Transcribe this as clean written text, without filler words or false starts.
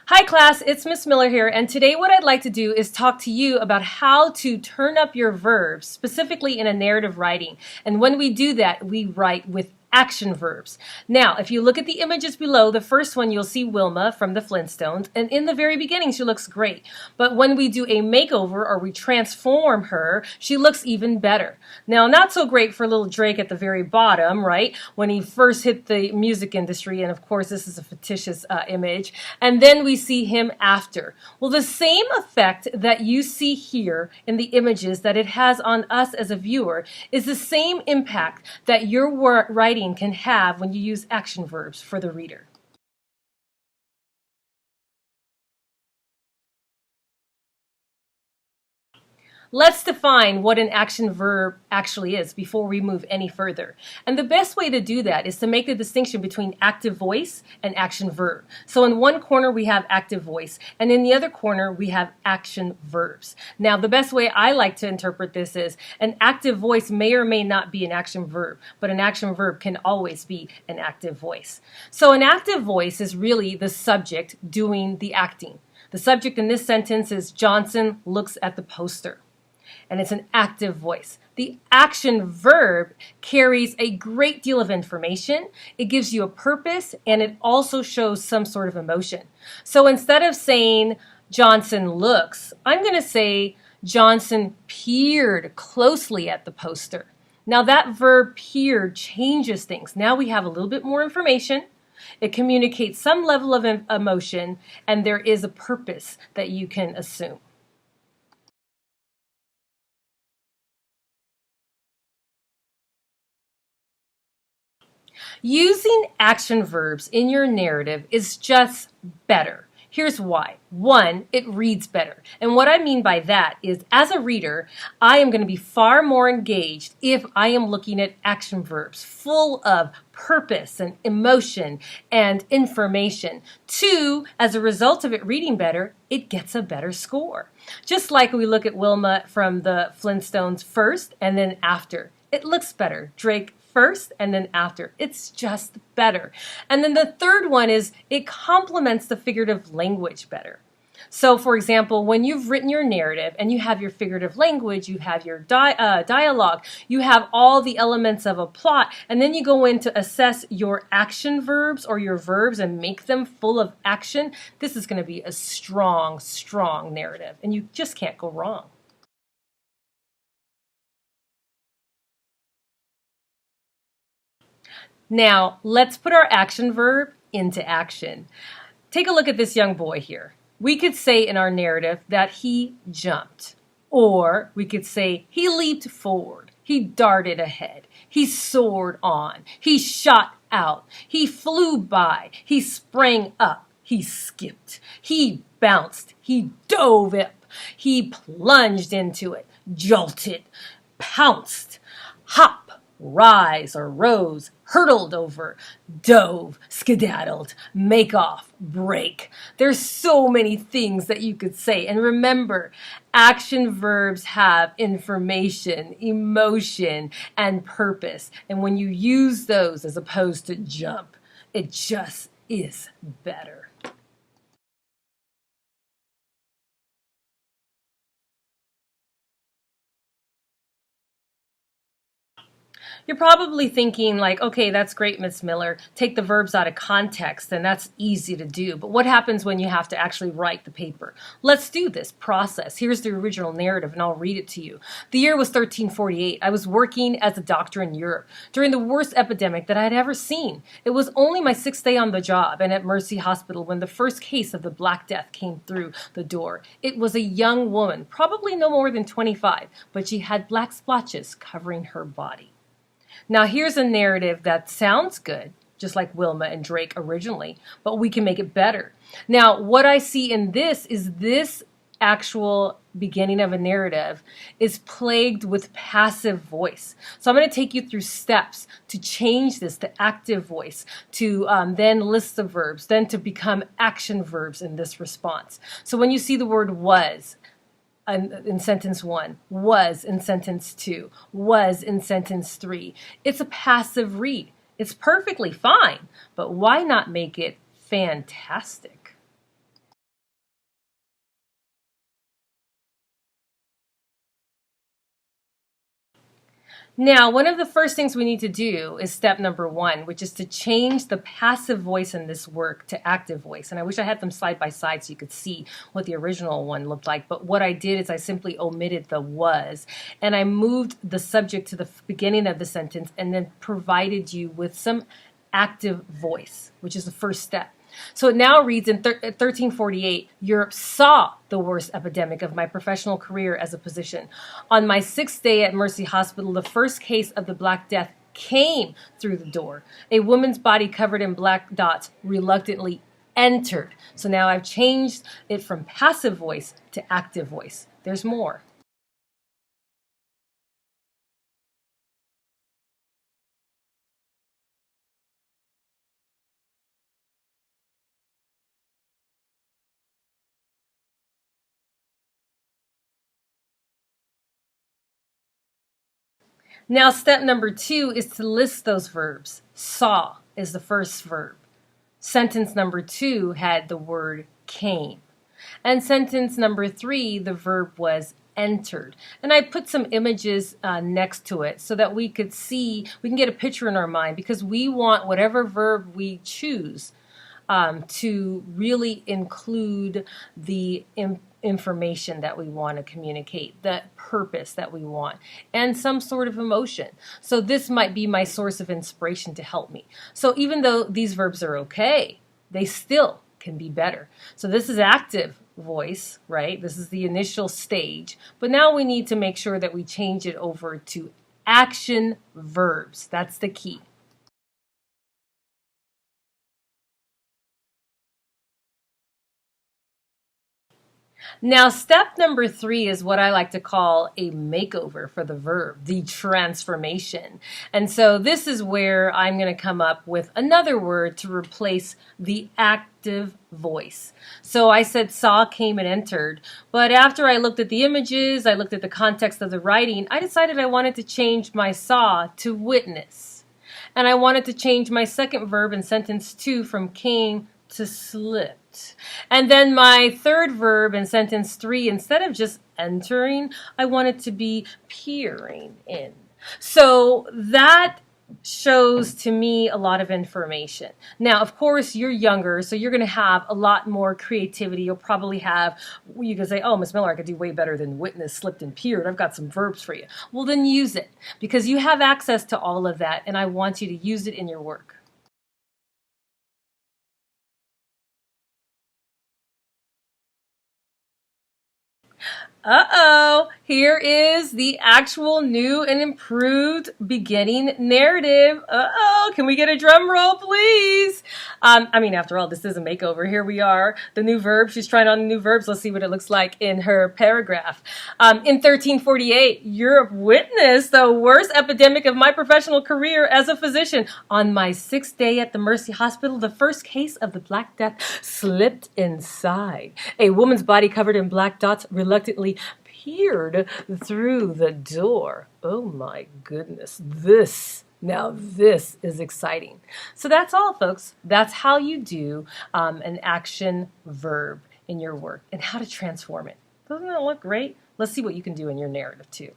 Hi class, it's Miss Miller here, and today what I'd like to do is talk to you about how to turn up your verbs, specifically in a narrative writing. And when we do that, we write with action verbs. Now, if you look at the images below, the first one you'll see Wilma from the Flintstones, and in the very beginning she looks great. But when we do a makeover or we transform her, she looks even better. Now, not so great for little Drake at the very bottom, right? When he first hit the music industry, and of course this is a fictitious image, and then we see him after. Well, the same effect that you see here in the images that it has on us as a viewer is the same impact that your writing can have when you use action verbs for the reader. Let's define what an action verb actually is before we move any further. And the best way to do that is to make the distinction between active voice and action verb. So in one corner we have active voice, and in the other corner we have action verbs. Now the best way I like to interpret this is an active voice may or may not be an action verb, but an action verb can always be an active voice. So an active voice is really the subject doing the acting. The subject in this sentence is Johnson looks at the poster. And it's an active voice. The action verb carries a great deal of information. It gives you a purpose, and it also shows some sort of emotion. So instead of saying Johnson looks, I'm going to say Johnson peered closely at the poster. Now that verb peered changes things. Now we have a little bit more information. It communicates some level of emotion, and there is a purpose that you can assume. Using action verbs in your narrative is just better. Here's why. One, it reads better. And what I mean by that is, as a reader, I am going to be far more engaged if I am looking at action verbs full of purpose and emotion and information. Two, as a result of it reading better, it gets a better score. Just like we look at Wilma from the Flintstones first and then after. It looks better. Drake first and then after. It's just better. And then the third one is it complements the figurative language better. So for example, when you've written your narrative and you have your figurative language, you have your dialogue, you have all the elements of a plot, and then you go in to assess your action verbs or your verbs and make them full of action, this is going to be a strong, strong narrative, and you just can't go wrong. Now, let's put our action verb into action. Take a look at this young boy here. We could say in our narrative that he jumped, or we could say he leaped forward, he darted ahead, he soared on, he shot out, he flew by, he sprang up, he skipped, he bounced, he dove up, he plunged into it, jolted, pounced, hop, rise or rose, hurtled over, dove, skedaddled, make off, break. There's so many things that you could say. And remember, action verbs have information, emotion, and purpose. And when you use those as opposed to jump, it just is better. You're probably thinking like, okay, that's great, Miss Miller. Take the verbs out of context, and that's easy to do. But what happens when you have to actually write the paper? Let's do this process. Here's the original narrative, and I'll read it to you. The year was 1348. I was working as a doctor in Europe during the worst epidemic that I had ever seen. It was only my 6th day on the job and at Mercy Hospital when the first case of the Black Death came through the door. It was a young woman, probably no more than 25, but she had black splotches covering her body. Now here's a narrative that sounds good, just like Wilma and Drake originally, but we can make it better. Now what I see in this is this actual beginning of a narrative is plagued with passive voice. So I'm going to take you through steps to change this to active voice, to then list the verbs, then to become action verbs in this response. So when you see the word was, in sentence 1, was in sentence 2, was in sentence 3. It's a passive read. It's perfectly fine, but why not make it fantastic? Now, one of the first things we need to do is step number 1, which is to change the passive voice in this work to active voice. And I wish I had them side by side so you could see what the original one looked like. But what I did is I simply omitted the was, and I moved the subject to the beginning of the sentence and then provided you with some active voice, which is the first step. So it now reads in 1348, Europe saw the worst epidemic of my professional career as a physician. On my 6th day at Mercy Hospital, the first case of the Black Death came through the door. A woman's body covered in black dots reluctantly entered. So now I've changed it from passive voice to active voice. There's more. Now, step number 2 is to list those verbs. Saw is the first verb. Sentence number 2 had the word came. And sentence number 3, the verb was entered. And I put some images next to it so that we could see, we can get a picture in our mind, because we want whatever verb we choose to really include the information that we want to communicate, the purpose that we want, and some sort of emotion. So this might be my source of inspiration to help me. So even though these verbs are okay, they still can be better. So this is active voice, right? This is the initial stage. But now we need to make sure that we change it over to action verbs. That's the key. Now, step number 3 is what I like to call a makeover for the verb, the transformation. And so this is where I'm going to come up with another word to replace the active voice. So I said saw, came, and entered. But after I looked at the images, I looked at the context of the writing, I decided I wanted to change my saw to witness. And I wanted to change my second verb in sentence 2 from came to slipped. And then my third verb in sentence 3, instead of just entering, I want it to be peering in. So that shows to me a lot of information. Now, of course, you're younger, so you're going to have a lot more creativity. You'll probably have, you can say, oh, Miss Miller, I could do way better than witness, slipped, and peered. I've got some verbs for you. Well, then use it, because you have access to all of that, and I want you to use it in your work. Uh-oh, here is the actual new and improved beginning narrative. Uh-oh, can we get a drum roll, please? After all, this is a makeover. Here we are, the new verb. She's trying on the new verbs. Let's see what it looks like in her paragraph. In 1348, Europe witnessed the worst epidemic of my professional career as a physician. On my 6th day at the Mercy Hospital, the first case of the Black Death slipped inside. A woman's body covered in black dots reluctantly peered through the door. Oh my goodness, this is exciting. So that's all, folks. That's how you do an action verb in your work and how to transform it. Doesn't that look great? Let's see what you can do in your narrative too.